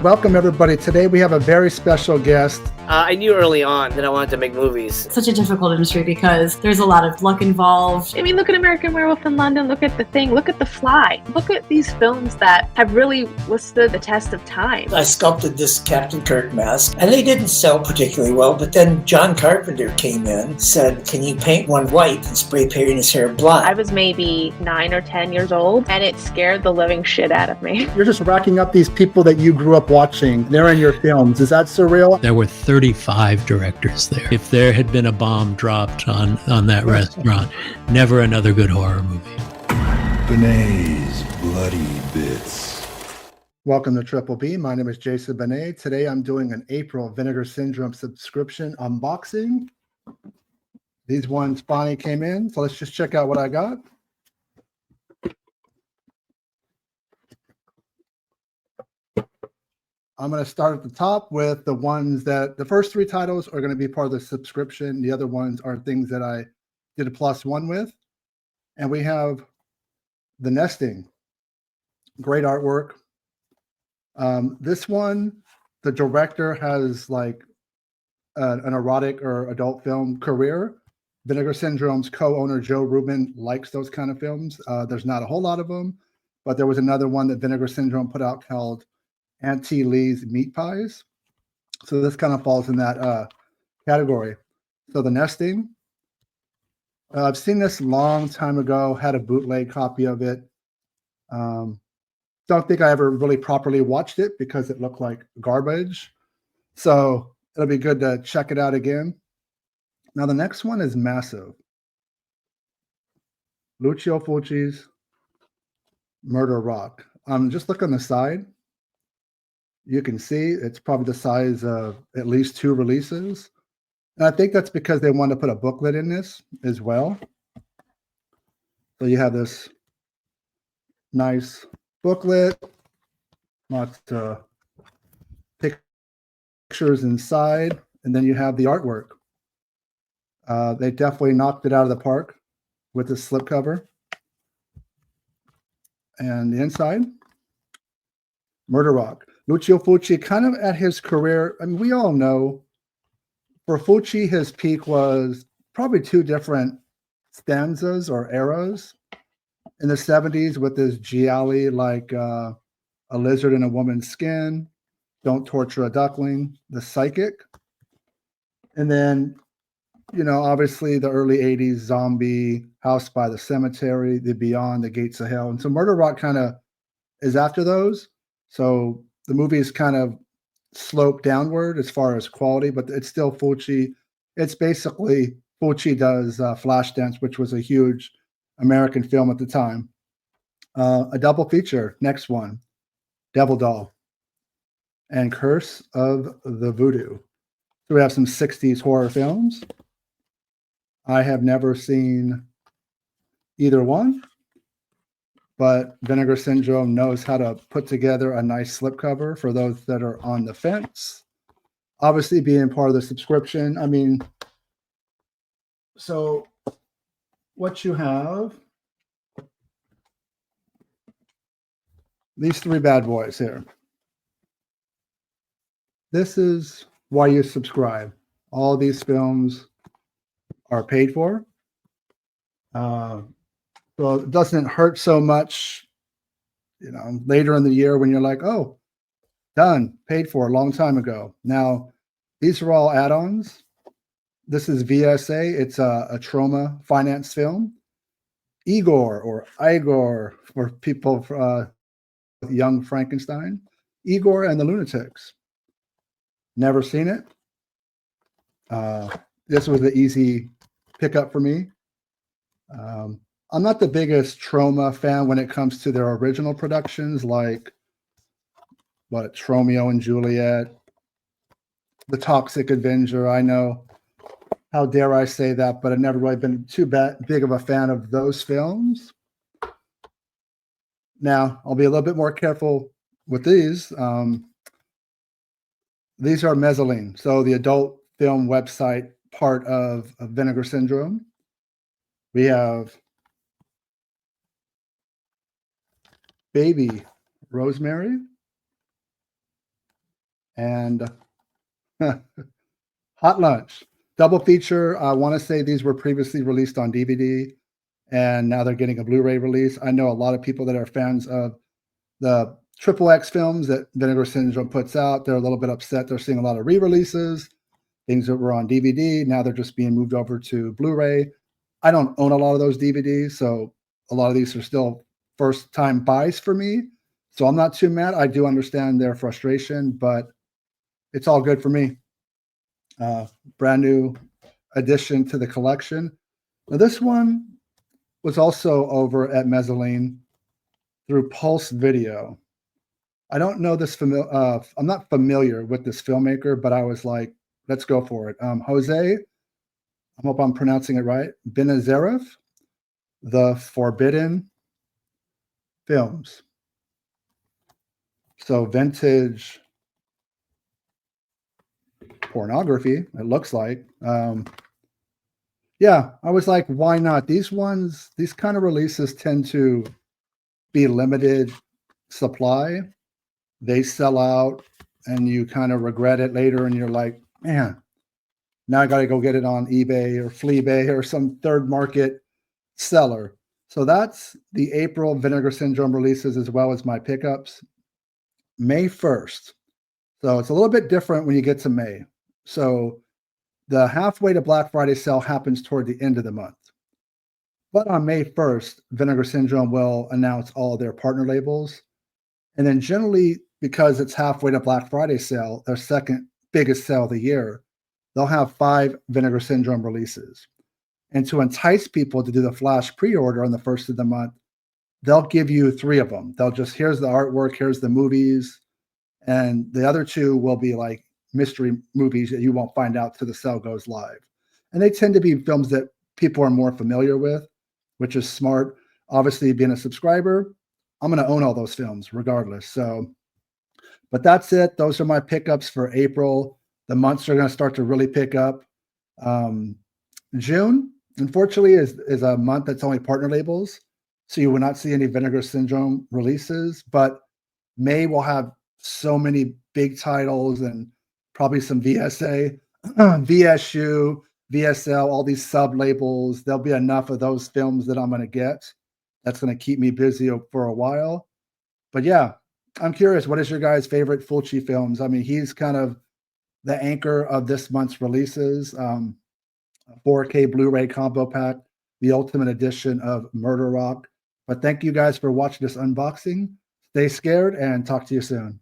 Welcome, everybody. Today we have a very special guest. I knew early on that I wanted to make movies. It's such a difficult industry because there's a lot of luck involved. I mean, look at American Werewolf in London, look at The Thing, look at The Fly. Look at these films that have really withstood the test of time. I sculpted this Captain Kirk mask, and they didn't sell particularly well, but then John Carpenter came in, said, can you paint one white and spray paint his hair black? I was maybe 9 or 10 years old, and it scared the living shit out of me. You're just racking up these people that you grew up watching. They're in your films. Is that surreal? There were 35 directors there. If there had been a bomb dropped on that restaurant, never another good horror movie. Benet's Bloody Bits. Welcome to Triple B. My name is Jason Benet. Today I'm doing an April Vinegar Syndrome subscription unboxing. These ones finally came in, so let's just check out what I got. I'm going to start at the top with the ones that the first 3 titles are going to be part of the subscription. The other ones are things that I did a +1 with. And we have The Nesting. Great artwork. This one, the director has like an erotic or adult film career. Vinegar Syndrome's co-owner, Joe Rubin, likes those kind of films. There's not a whole lot of them, but there was another one that Vinegar Syndrome put out called Auntie Lee's Meat Pies. So this kind of falls in that category. So The Nesting. I've seen this a long time ago, had a bootleg copy of it. Don't think I ever really properly watched it because it looked like garbage. So it'll be good to check it out again. Now the next one is massive. Lucio Fulci's Murder Rock. Just look on the side. You can see it's probably the size of at least 2 releases. And I think that's because they wanted to put a booklet in this as well. So you have this nice booklet, lots of pictures inside, and then you have the artwork. They definitely knocked it out of the park with the slipcover. And the inside, Murder Rock. Lucio Fulci, kind of at his career, I mean, we all know for Fulci, his peak was probably 2 different stanzas or eras. In the 70s with this gialli like A Lizard in a Woman's Skin, Don't Torture a Duckling, The Psychic. And then, you know, obviously the early 80s, Zombie, House by the Cemetery, The Beyond, The Gates of Hell. And so Murder Rock kind of is after those. So the movie is kind of sloped downward as far as quality, but it's still Fulci. It's basically Fulci does Flashdance, which was a huge American film at the time. A double feature, next one, Devil Doll and Curse of the Voodoo. So we have some 60s horror films. I have never seen either one, but Vinegar Syndrome knows how to put together a nice slipcover for those that are on the fence. Obviously, being part of the subscription, I mean, so what you have, these 3 bad boys here. This is why you subscribe. All these films are paid for. So it doesn't hurt so much, you know, later in the year when you're like, oh, done, paid for a long time ago. Now, these are all add-ons. This is VSA. It's a trauma finance film. Igor or Igor for people Young Frankenstein. Igor and the Lunatics. Never seen it. This was an easy pickup for me. I'm not the biggest trauma fan when it comes to their original productions, like Romeo and Juliet, The Toxic Avenger. I know, how dare I say that, but I've never really been too big of a fan of those films. Now, I'll be a little bit more careful with these. These are Mezzanine, so the adult film website part of Vinegar Syndrome. We have Baby Rosemary, and Hot Lunch. Double feature. I want to say these were previously released on DVD, and now they're getting a Blu-ray release. I know a lot of people that are fans of the XXX films that Vinegar Syndrome puts out. They're a little bit upset. They're seeing a lot of re-releases, things that were on DVD. Now they're just being moved over to Blu-ray. I don't own a lot of those DVDs, so a lot of these are still first-time buys for me. So I'm not too mad. I do understand their frustration, but it's all good for me. Brand new addition to the collection. Now, this one was also over at Mezzanine through Pulse Video. I don't know this I'm not familiar with this filmmaker, but I was like, let's go for it. Jose, I hope I'm pronouncing it right, Benazarev, The Forbidden Films. So vintage pornography, it looks like. Yeah, I was like, why not? These kind of releases tend to be limited supply. They sell out and you kind of regret it later and you're like, man, now I got to go get it on eBay or Fleabay or some third market seller. So that's the April Vinegar Syndrome releases as well as my pickups. May 1st. So it's a little bit different when you get to May. So the halfway to Black Friday sale happens toward the end of the month. But on May 1st, Vinegar Syndrome will announce all their partner labels. And then generally, because it's halfway to Black Friday sale, their second biggest sale of the year, they'll have 5 Vinegar Syndrome releases. And to entice people to do the flash pre-order on the 1st of the month, they'll give you 3 of them. They'll just, here's the artwork, here's the movies. And the other 2 will be like mystery movies that you won't find out till the sale goes live. And they tend to be films that people are more familiar with, which is smart. Obviously, being a subscriber, I'm going to own all those films regardless. So, but that's it. Those are my pickups for April. The months are going to start to really pick up. June, unfortunately, is a month that's only partner labels. So you will not see any Vinegar Syndrome releases, but May will have so many big titles and probably some VSA, VSU, VSL, all these sub labels. There'll be enough of those films that I'm going to get. That's going to keep me busy for a while. But yeah, I'm curious, what is your guys' favorite Fulci films? I mean, he's kind of the anchor of this month's releases. 4K Blu-ray combo pack, the ultimate edition of Murder Rock. But thank you guys for watching this unboxing. Stay scared and talk to you soon.